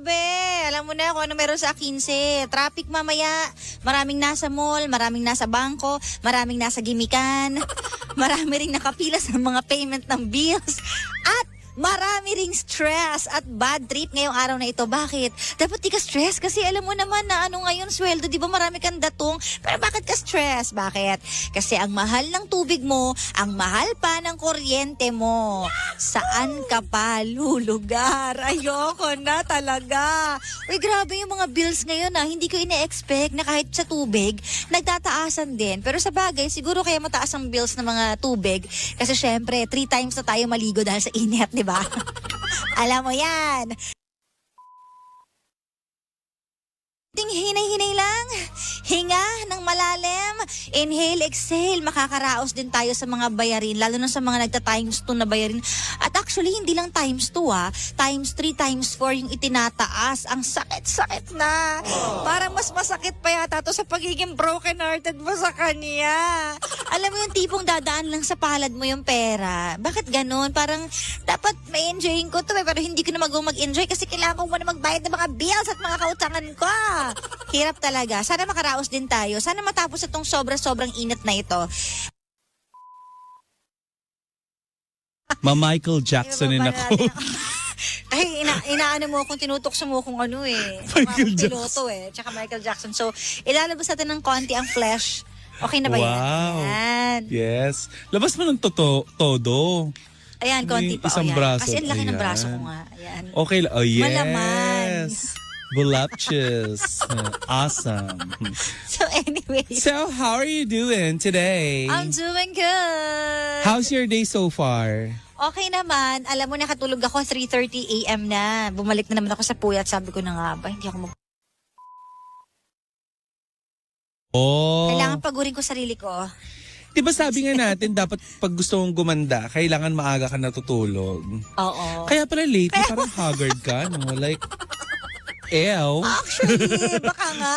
grabe. Alam mo na kung ano meron sa 15. Traffic mamaya. Maraming nasa mall, maraming nasa bangko, maraming nasa gimikan. Marami ring nakapila sa mga payment ng bills. At marami ring stress at bad trip ngayong araw na ito. Bakit? Dapat di ka stress kasi alam mo naman na ano ngayon sweldo, di ba marami kang datong. Pero bakit ka stress? Bakit? Kasi ang mahal ng tubig mo, ang mahal pa ng kuryente mo. Saan ka pa lulugar? Ayoko na talaga. Uy, grabe yung mga bills ngayon Hindi ko ine-expect na kahit sa tubig, nagtataasan din. Pero sa bagay, siguro kaya mataas ang bills ng mga tubig. Kasi syempre, 3 times na tayo maligo dahil sa init, di ba? Alam mo yan. Hinay-hinay lang. Hinga ng malalim. Inhale, exhale. Makakaraos din tayo sa mga bayarin. Lalo na sa mga nagta-times 2 na bayarin. At actually, hindi lang times 2 Times 3, times 4 yung itinataas. Ang sakit-sakit na. Parang mas masakit pa yata to sa pagiging broken-hearted mo sa kanya. Alam mo yung tipong dadaan lang sa palad mo yung pera. Bakit ganun? Parang dapat may enjoyin ko to pero hindi ko na mag-enjoy kasi kailangan ko muna magbayad ng mga bills at mga kautangan ko. Hirap talaga. Sana makaraos din tayo. Sana matapos itong sobrang init na ito. Ma-Michael Jacksonin ako. Ay, inaano mo kung tinutokso mo kung ano Michael piloto tsaka Michael Jackson. So, ilalabas natin ng konti ang flesh. Okay na ba yan? Wow. Ayan. Yes. Labas mo ng todo. Ayan, konti pa. Isang braso. Kasi ang laki ng Ayan. braso ko nga. Ayan. Okay. Oh, yes. Malaman. Voluptuous. Awesome. So anyway. So, how are you doing today? I'm doing good. How's your day so far? Okay naman. Alam mo, nakatulog ako 3:30 a.m. na. Bumalik na naman ako sa puyat. Sabi ko na nga ba, hindi ako Oh. Kailangan pagurin ko sarili ko. Diba sabi nga natin, dapat pag gusto mong gumanda, kailangan maaga ka natutulog. Oo. Kaya pala lately, parang haggard ka, no? Like, ew. Actually, baka nga.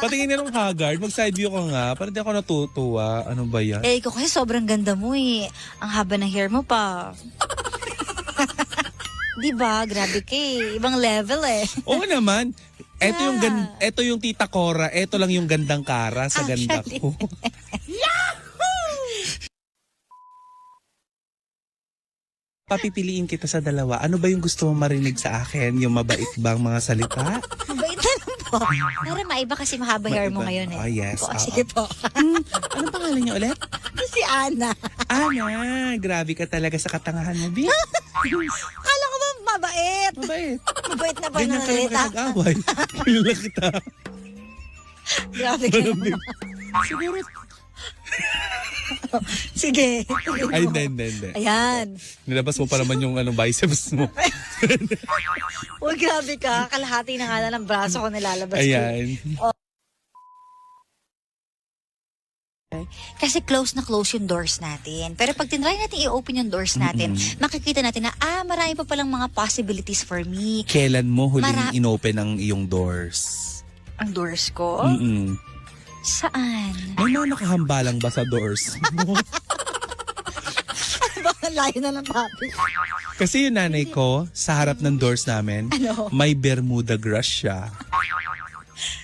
Patingin na ng haggard, mag-side view ko nga, parang di ako natutuwa. Ano ba yan? Ikaw kasi sobrang ganda mo Ang haba ng hair mo pa. Diba? Grabe ka Ibang level Oo naman. Ito Yeah. yung ito yung Tita Cora, ito lang yung gandang Kara sa ganda Actually. ko. Papipiliin kita sa dalawa. Ano ba yung gusto mo marinig sa akin? Yung mabait bang mga salita? Mabait na lang po. Para maiba kasi mahaba hair mo ngayon Oh, yes. Po, sige po. Anong pangalan niyo ulit? Si Ana. Ana, grabe ka talaga sa katangahan mo, Bi. Akala ko ba mabait? Mabait. Mabait na ba Ganyan na kayo makipag-away. Yun lang kita. Grabe ka naman. Siguro. Sige. Ay, hindi. Ayan. Nilabas mo pa naman yung biceps mo. Uy, grabe ka. Kalahati na nga ng braso ko nilalabas ko. Ayan. Kasi close na close yung doors natin. Pero pag tinry natin i-open yung doors natin, makikita natin na, marami pa palang mga possibilities for me. Kailan mo huling inopen ang iyong doors? Ang doors ko? Saan? May mga nakahambalang ba sa doors mo? Baka layo na lang, papi. Kasi yung nanay ko, sa harap ng doors namin, Ano? may Bermuda grass siya.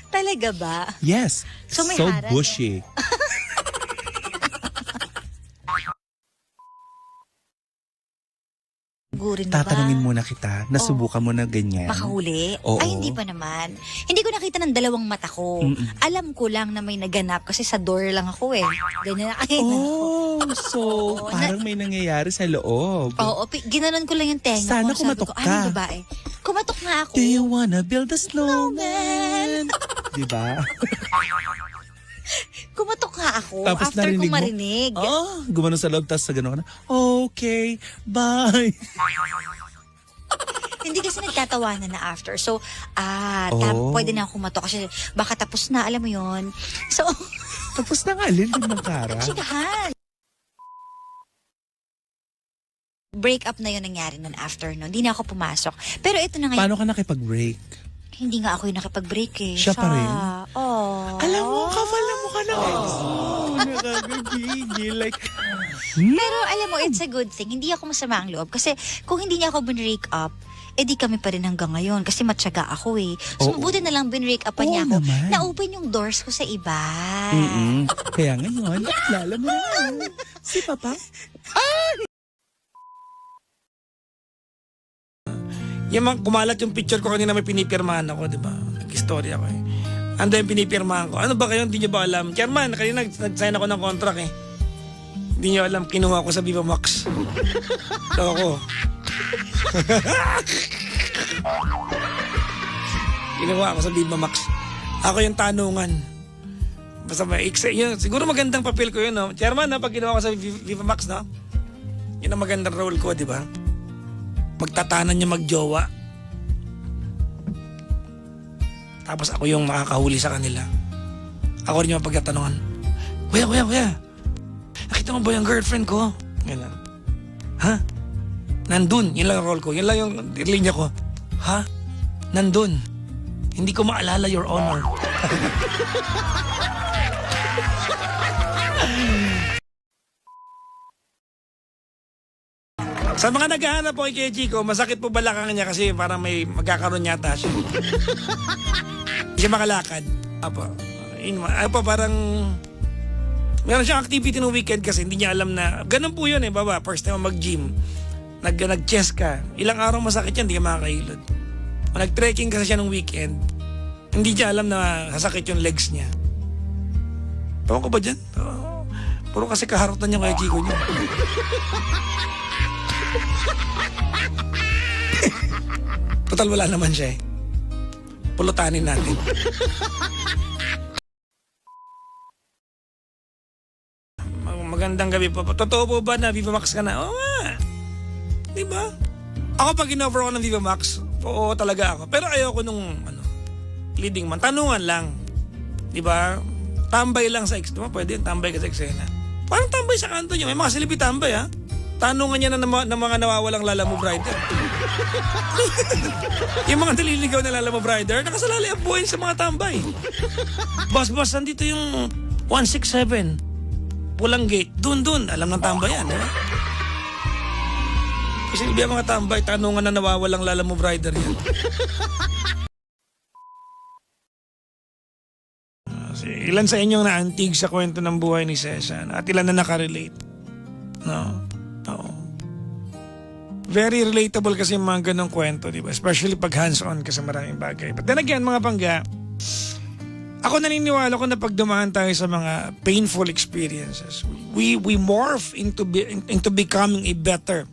Talaga ba? Yes. So may so harang bushy. Gurin mo ba? Tatanungin muna kita, nasubukan mo na ganyan? Makahuli? Oo. Ay, hindi pa naman. Hindi ko nakita ng dalawang mata ko. Alam ko lang na may naganap kasi sa door lang ako Ganyan na. Ay, Oh, so parang may nangyayari sa loob. Oo, ginanon ko lang yung tenga Sana ko. Sabi kumatok ko, ka. Ay, babae. Kumatok nga ako. Do you wanna build a snowman? Diba? Kumatok nga ako Tapos after narinig kong mo? marinig. Oh, gumano sa loob, tapos sa gano'n ka na, okay, bye. Hindi kasi nagtatawanan na after. So, Oh. pwede na ako kumatok kasi baka tapos na, alam mo yon. So, Tapos na nga, lilim ng Kara. chikahan. Break up na yun nangyari nun after nun. Hindi na ako pumasok. Pero ito na ngayon. Paano ka nakipag-break? Hindi nga ako yung nakipag-break Siya pa rin? Oh. Alam mo, kapal na mukha na. Oh, nakakagigil. Like, Pero alam mo, it's a good thing. Hindi ako masama ang loob. Kasi kung hindi niya ako binrake up, di kami pa rin hanggang ngayon. Kasi matyaga ako eh. So, Oo. mabuti na lang binrake upan Oo niya ako. naman. Na-open yung doors ko sa iba. Kaya ngayon, nakilala mo na si Papa. Yung kumalat yung picture ko kanina, may pinipirmahan ako, di ba? Nag-story ako eh. Ando yung pinipirmahan ko. Ano ba kayo? Hindi nyo ba alam? Chairman, kanina nag-sign ako ng contract eh. Hindi nyo alam, kinuha ko sa Viva Max. So ako. Kinuha ako sa Viva Max. Ako yung tanungan. Basta may yun, siguro magandang papel ko yun, no? Chairman, no? Pag kinuha ko sa Viva Max, no? Yun ang magandang role ko, di ba? Magtatanan niya magjowa. Tapos ako yung makakahuli sa kanila. Ako rin yung mapagtatanungan. Kuya. Nakita mo ba yung girlfriend ko? Ganun. Ha? Nandun. Yun lang ang role ko. Yun lang yung linya ko. Ha? Nandun. Hindi ko maalala, Your Honor. Sa mga naghahanap po kay Chico, masakit po balakangan niya kasi parang may magkakaroon yata siya. Hindi siya makalakad. Apo, parang meron siyang activity no weekend kasi hindi niya alam na ganun po yun eh, baba. First time mag-gym, nag-chest ka. Ilang araw masakit yan, hindi ka makakailod. Nag-trekking kasi siya nung weekend, hindi niya alam na sasakit yung legs niya. Tawag ko ba dyan? Puro kasi kaharutan niya kay Chico niya. Total wala naman siya eh. Pulutanin natin. Magandang gabi po. Totoo po ba na Viva Max ka na? Oo nga. Diba? Ako pag in-offer ko ng Viva Max, oo talaga ako. Pero ayoko nung leading man. Tanungan lang. Diba? Tambay lang sa eksena. Pwede yung tambay ka sa eksena. Parang tambay sa kanto niya. May mga silipi tambay ha. Tanungan niya na ng mga nawawalang Lalamove Rider. Yung mga naliligaw na Lalamove Rider, nakasalali ang buhay sa mga tambay. Boss, nandito yung 167. Pulang gate. Dun. Alam ng tambay yan. Eh? Kasi yung mga tambay, tanungan na nawawalang Lalamove Rider yan. Ilan sa inyong naantig sa kwento ng buhay ni Cesar at ilan na nakarelate? No? Oo. Very relatable kasi yung mga ganong kwento, di ba? Especially pag hands-on kasi maraming bagay. But then again, mga pangga, ako naniniwala ko na pag dumaan tayo sa mga painful experiences, we morph into becoming a better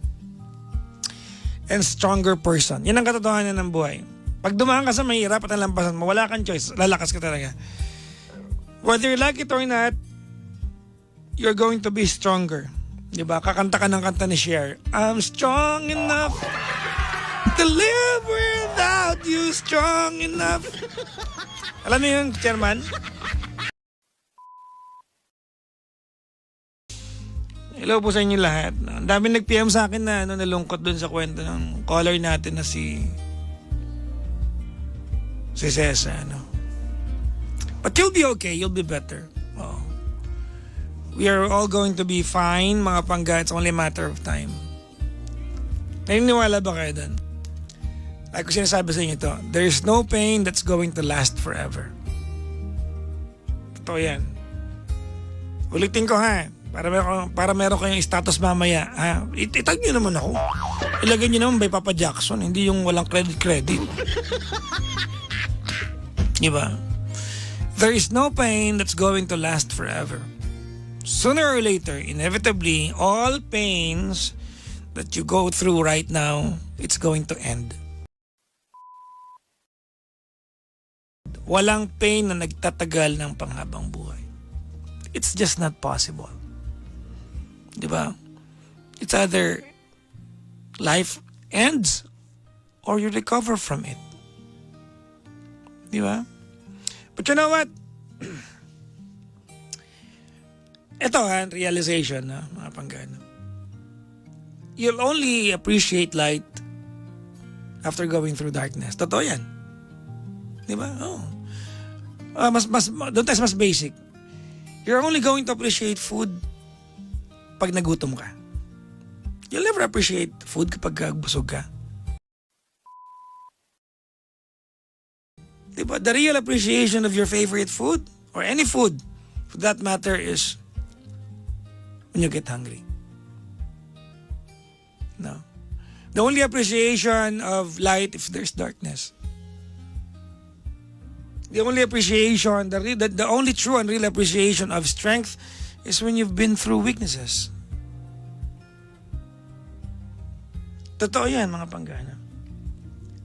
and stronger person. Yan ang katotohanan ng buhay. Pag dumaan ka sa mahirap at nalampasan mo, wala kang choice, lalakas ka talaga. Whether you like it or not, you're going to be stronger. Diba? Kakanta ka ng kanta ni Cher. I'm strong enough to live without you, strong enough. Alam mo yun, Chairman? Hello po sa inyo lahat. Ang dami nag-PM sa akin na nalungkot dun sa kwento ng caller natin na si Cesar. But you'll be okay. You'll be better. We are all going to be fine, mga pangga. It's only a matter of time. Naniniwala ba kayo dun? Like ko sinasabi sa inyo ito, there is no pain that's going to last forever. Totoo yan. Ulitin ko ha, para meron kayong status mamaya. Ha? Itag nyo naman ako. Ilagay nyo naman by Papa Jackson, hindi yung walang credit. Diba? There is no pain that's going to last forever. Sooner or later, inevitably, all pains that you go through right now, it's going to end. Walang pain na nagtatagal ng panghabang buhay. It's just not possible. Diba? It's either life ends or you recover from it. Diba? But you know what? Ito realization na mga panggano. You'll only appreciate light after going through darkness. Totoo yan. Di ba? Oh. Doon tayo mas basic. You're only going to appreciate food pag nagutom ka. You'll never appreciate food kapag busog ka. Diba? The real appreciation of your favorite food, or any food for that matter, is when you get hungry. No. The only appreciation of light if there's darkness. The only appreciation, the only true and real appreciation of strength is when you've been through weaknesses. Totoo yan, mga panggana.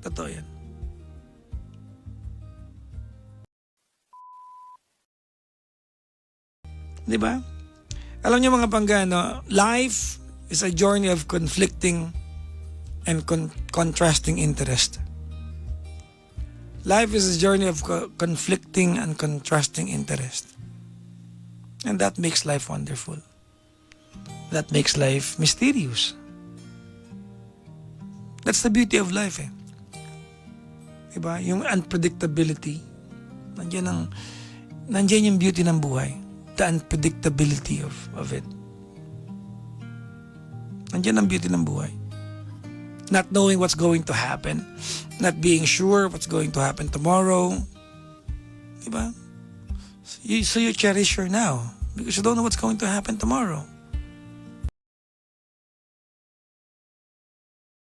Totoo yan. Di ba? Alam niyo mga panggana, life is a journey of conflicting and contrasting interest. Life is a journey of conflicting and contrasting interest. And that makes life wonderful. That makes life mysterious. That's the beauty of life, eh. Diba? Yung unpredictability. Nandiyan yung beauty ng buhay. The unpredictability of it. Nandiyan ang beauty ng buhay. Not knowing what's going to happen. Not being sure what's going to happen tomorrow. Diba? So you cherish your now because you don't know what's going to happen tomorrow.